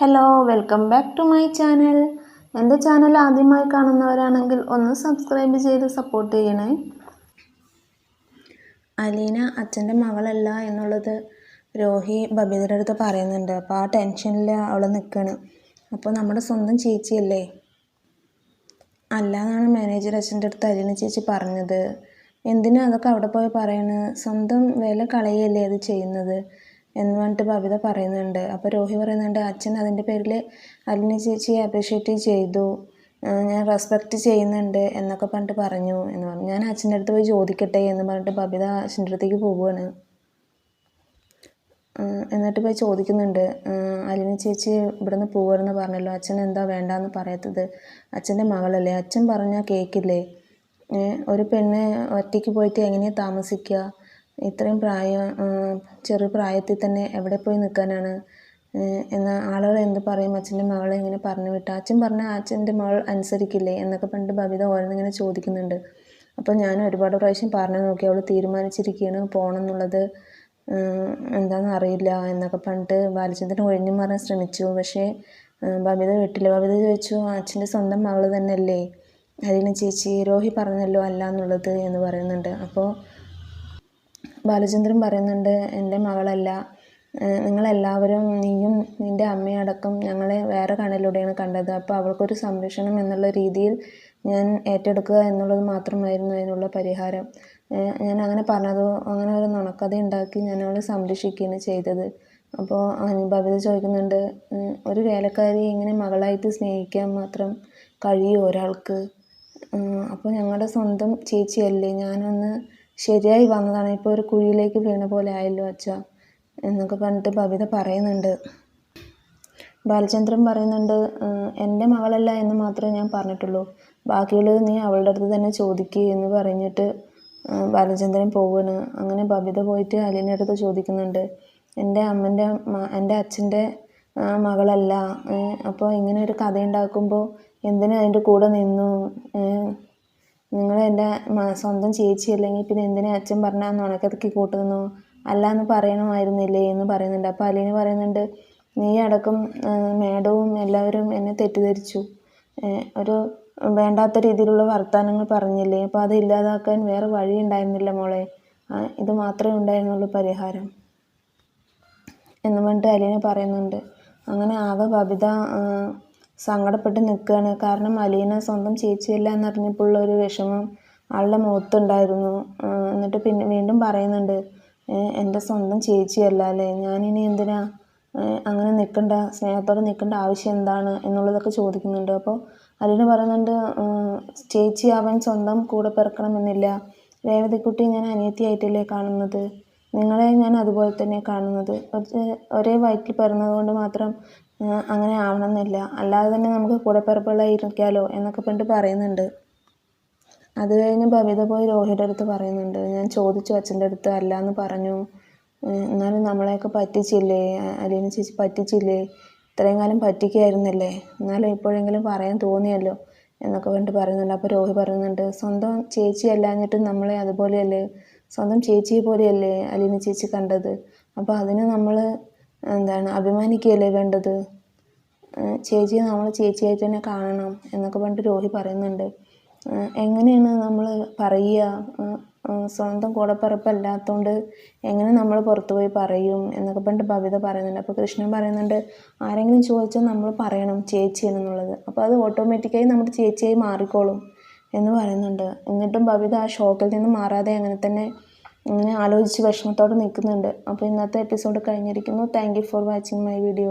Hello, welcome back to my channel. എൻ്റെ channel ആദ്യമായി കാണുന്നവരാണെങ്കിൽ ഒന്ന് സബ്സ്ക്രൈബ് ചെയ്ത് സപ്പോർട്ട് ചെയ്യണേ. അലീന അച്ഛൻ്റെ മകളല്ല എന്നുള്ളത് രോഹി ബബിതയുടെ അടുത്ത് പറയുന്നുണ്ട്. അപ്പോൾ ആ ടെൻഷനിൽ അവൾ നിൽക്കുകയാണ്. അപ്പോൾ നമ്മുടെ സ്വന്തം ചേച്ചിയല്ലേ, അല്ല എന്നാണ് മാനേജർ അച്ഛൻ്റെ അടുത്ത് അലീന ചേച്ചി പറഞ്ഞത്. എന്തിനാ അതൊക്കെ അവിടെ പോയി പറയണത്? സ്വന്തം വില കളയല്ലേ അത് ചെയ്യുന്നത് എന്ന് പറഞ്ഞിട്ട് ബബിത പറയുന്നുണ്ട്. അപ്പോൾ രോഹി പറയുന്നുണ്ട്, അച്ഛൻ അതിൻ്റെ പേരിൽ അലീന ചേച്ചിയെ അപ്രീഷിയേറ്റ് ചെയ്തു, ഞാൻ റെസ്പെക്റ്റ് ചെയ്യുന്നുണ്ട് എന്നൊക്കെ പറഞ്ഞിട്ട് പറഞ്ഞു എന്ന് പറഞ്ഞു. ഞാൻ അച്ഛൻ്റെ അടുത്ത് പോയി ചോദിക്കട്ടെ എന്ന് പറഞ്ഞിട്ട് ബബിത അച്ഛൻ്റെ അടുത്തേക്ക് പോവുകയാണ്. എന്നിട്ട് പോയി ചോദിക്കുന്നുണ്ട്, അലീന ചേച്ചി ഇവിടുന്ന് പോവുകയെന്ന് പറഞ്ഞല്ലോ, അച്ഛൻ എന്താ വേണ്ടാന്ന് പറയാത്തത്? അച്ഛൻ്റെ മകളല്ലേ, അച്ഛൻ പറഞ്ഞാൽ കേൾക്കില്ലേ? ഒരു പെണ്ണ് ഒറ്റയ്ക്ക് പോയിട്ട് എങ്ങനെയാണ് താമസിക്കുക? ഇത്രയും ചെറു പ്രായത്തിൽ തന്നെ എവിടെ പോയി നിൽക്കാനാണ്? എന്നാൽ ആളുകൾ എന്ത് പറയും അച്ഛൻ്റെ മകളെ ഇങ്ങനെ പറഞ്ഞു വിട്ടാൽ? അച്ഛൻ പറഞ്ഞാൽ അച്ഛൻ്റെ മകൾ അനുസരിക്കില്ലേ എന്നൊക്കെ പറഞ്ഞിട്ട് ബബിത ഓരോന്നിങ്ങനെ ചോദിക്കുന്നുണ്ട്. അപ്പോൾ ഞാൻ ഒരുപാട് പ്രാവശ്യം പറഞ്ഞു നോക്കി, അവൾ തീരുമാനിച്ചിരിക്കുകയാണ് പോകണം എന്നുള്ളത്, എന്താണെന്ന് അറിയില്ല എന്നൊക്കെ പറഞ്ഞിട്ട് ബാലചന്ദ്രൻ ഒഴിഞ്ഞു മാറാൻ ശ്രമിച്ചു. പക്ഷേ ബബിത വിട്ടില്ല. ബബിത ചോദിച്ചു, അച്ഛൻ്റെ സ്വന്തം മകൾ തന്നെയല്ലേ അലീന ചേച്ചി? രോഹി പറഞ്ഞല്ലോ അല്ല എന്നുള്ളത് എന്ന് പറയുന്നുണ്ട്. അപ്പോൾ ബാലചന്ദ്രൻ പറയുന്നുണ്ട്, എൻ്റെ മകളല്ല, നിങ്ങളെല്ലാവരും, നീയും നിൻ്റെ അമ്മയടക്കം ഞങ്ങളെ വേറെ കണ്ണിലൂടെയാണ് കണ്ടത്. അപ്പോൾ അവൾക്കൊരു സംരക്ഷണം എന്നുള്ള രീതിയിൽ ഞാൻ ഏറ്റെടുക്കുക എന്നുള്ളത് മാത്രമായിരുന്നു അതിനുള്ള പരിഹാരം. ഞാൻ അങ്ങനെ പറഞ്ഞതോ അങ്ങനെ ഒരു നുണക്കഥ ഉണ്ടാക്കി ഞാൻ അവളെ സംരക്ഷിക്കുകയാണ് ചെയ്തത്. അപ്പോൾ ബബിത ചോദിക്കുന്നുണ്ട്, ഒരു വേലക്കാരി ഇങ്ങനെ മകളായിട്ട് സ്നേഹിക്കാൻ മാത്രം കഴിയുമോ ഒരാൾക്ക്? അപ്പോൾ ഞങ്ങളുടെ സ്വന്തം ചേച്ചിയല്ലേ, ഞാനൊന്ന് ശരിയായി വന്നതാണ്, ഇപ്പോൾ ഒരു കുഴിയിലേക്ക് വീണ പോലെ ആയല്ലോ അച്ഛാ എന്നൊക്കെ പറഞ്ഞിട്ട് ബബിത പറയുന്നുണ്ട്. ബാലചന്ദ്രൻ പറയുന്നുണ്ട്, എൻ്റെ മകളല്ല എന്ന് മാത്രമേ ഞാൻ പറഞ്ഞിട്ടുള്ളൂ, ബാക്കിയുള്ളത് നീ അവളുടെ അടുത്ത് തന്നെ ചോദിക്കുക എന്ന് പറഞ്ഞിട്ട് ബാലചന്ദ്രൻ പോവുകയാണ്. അങ്ങനെ ബബിത പോയിട്ട് അലീനയുടെ അടുത്ത് ചോദിക്കുന്നുണ്ട്, എൻ്റെ അച്ഛൻ്റെ മകളല്ല, അപ്പോൾ ഇങ്ങനെ ഒരു കഥ ഉണ്ടാക്കുമ്പോൾ എന്തിനാ അതിൻ്റെ കൂടെ നിന്നു? നിങ്ങൾ എൻ്റെ സ്വന്തം ചേച്ചി അല്ലെങ്കിൽ പിന്നെ എന്തിനാ അച്ഛൻ പറഞ്ഞാൽ നുണക്കഥയ്ക്ക് കൂട്ടുന്നു? അല്ല എന്ന് പറയണമായിരുന്നില്ലേ എന്ന് പറയുന്നുണ്ട്. അപ്പോൾ അലീന പറയുന്നുണ്ട്, നീ അടക്കം മേഡവും എല്ലാവരും എന്നെ തെറ്റിദ്ധരിച്ചു, ഒരു വേണ്ടാത്ത രീതിയിലുള്ള വർത്തമാനങ്ങൾ പറഞ്ഞില്ലേ, അപ്പോൾ അത് ഇല്ലാതാക്കാൻ വേറെ വഴി ഉണ്ടായിരുന്നില്ല മോളെ, ഇത് മാത്രമേ ഉണ്ടായിരുന്നുള്ളൂ പരിഹാരം എന്ന് പറഞ്ഞിട്ട് അലീന പറയുന്നുണ്ട്. അങ്ങനെ ആകെ ബബിത സങ്കടപ്പെട്ട് നിൽക്കുകയാണ്. കാരണം അലീന സ്വന്തം ചേച്ചിയല്ല എന്നറിഞ്ഞപ്പോഴുള്ള ഒരു വിഷമം ആളുടെ മുഖത്തുണ്ടായിരുന്നു. എന്നിട്ട് പിന്നെ വീണ്ടും പറയുന്നുണ്ട്, എൻ്റെ സ്വന്തം ചേച്ചിയല്ല അല്ലേ, ഞാനിനി എന്തിനാ അങ്ങനെ നിൽക്കേണ്ട, സ്നേഹത്തോടെ നിൽക്കേണ്ട ആവശ്യം എന്താണ് എന്നുള്ളതൊക്കെ ചോദിക്കുന്നുണ്ട്. അപ്പോൾ അലീന പറയുന്നുണ്ട്, ചേച്ചി അവൻ സ്വന്തം കൂടെ പിറക്കണമെന്നില്ല, രേവതിക്കുട്ടി ഞാൻ അനിയത്തിയായിട്ടല്ലേ കാണുന്നത്, നിങ്ങളെ ഞാൻ അതുപോലെ തന്നെ കാണുന്നത്, ഒരേ വയറ്റിൽ പിറന്നത് കൊണ്ട് മാത്രം അങ്ങനെ ആവണമെന്നില്ല, അല്ലാതെ തന്നെ നമുക്ക് കൂടെപ്പിറപ്പുകളായിരിക്കാമല്ലോ എന്നൊക്കെ പറഞ്ഞിട്ട് പറയുന്നുണ്ട്. അത് കഴിഞ്ഞ് ബബിത പോയി രോഹിയുടെ അടുത്ത് പറയുന്നുണ്ട്, ഞാൻ ചോദിച്ചു അച്ഛൻ്റെ അടുത്ത്, അല്ല എന്ന് പറഞ്ഞു, എന്നാലും നമ്മളെയൊക്കെ പറ്റിച്ചില്ലേ അലീന ചേച്ചി, പറ്റിച്ചില്ലേ, ഇത്രയും കാലം പറ്റിക്കായിരുന്നില്ലേ, എന്നാലും ഇപ്പോഴെങ്കിലും പറയാൻ തോന്നിയല്ലോ എന്നൊക്കെ പറഞ്ഞിട്ട് പറയുന്നുണ്ട്. അപ്പോൾ രോഹി പറയുന്നുണ്ട്, സ്വന്തം ചേച്ചി അല്ലാഞ്ഞിട്ട് നമ്മളെ അതുപോലെയല്ലേ, സ്വന്തം ചേച്ചിയെ പോലെയല്ലേ അലീന ചേച്ചി കണ്ടത്, അപ്പോൾ അതിന് നമ്മൾ അഭിമാനിക്കുകയല്ലേ വേണ്ടത്, ചേച്ചിയെ നമ്മൾ ചേച്ചിയായിട്ട് തന്നെ കാണണം എന്നൊക്കെ പറഞ്ഞിട്ട് രോഹി പറയുന്നുണ്ട്. എങ്ങനെയാണ് നമ്മൾ പറയുക, സ്വന്തം കൂടപ്പിറപ്പല്ലാത്തതുകൊണ്ട് എങ്ങനെ നമ്മൾ പുറത്തു പോയി പറയും എന്നൊക്കെ പറഞ്ഞിട്ട് ബബിത പറയുന്നുണ്ട്. അപ്പോൾ കൃഷ്ണൻ പറയുന്നുണ്ട്, ആരെങ്കിലും ചോദിച്ചാൽ നമ്മൾ പറയണം ചേച്ചിയാണെന്നുള്ളത്, അപ്പോൾ അത് ഓട്ടോമാറ്റിക്കായി നമ്മുടെ ചേച്ചിയായി മാറിക്കോളും എന്ന് പറയുന്നുണ്ട്. എന്നിട്ടും ബബിത ആ ഷോക്കിൽ നിന്ന് മാറാതെ അങ്ങനെ തന്നെ ഇങ്ങനെ ആലോചിച്ച് വിഷമത്തോടെ നിൽക്കുന്നുണ്ട്. അപ്പോൾ ഇന്നത്തെ എപ്പിസോഡ് കഴിഞ്ഞിരിക്കുന്നു. Thank you for watching my video.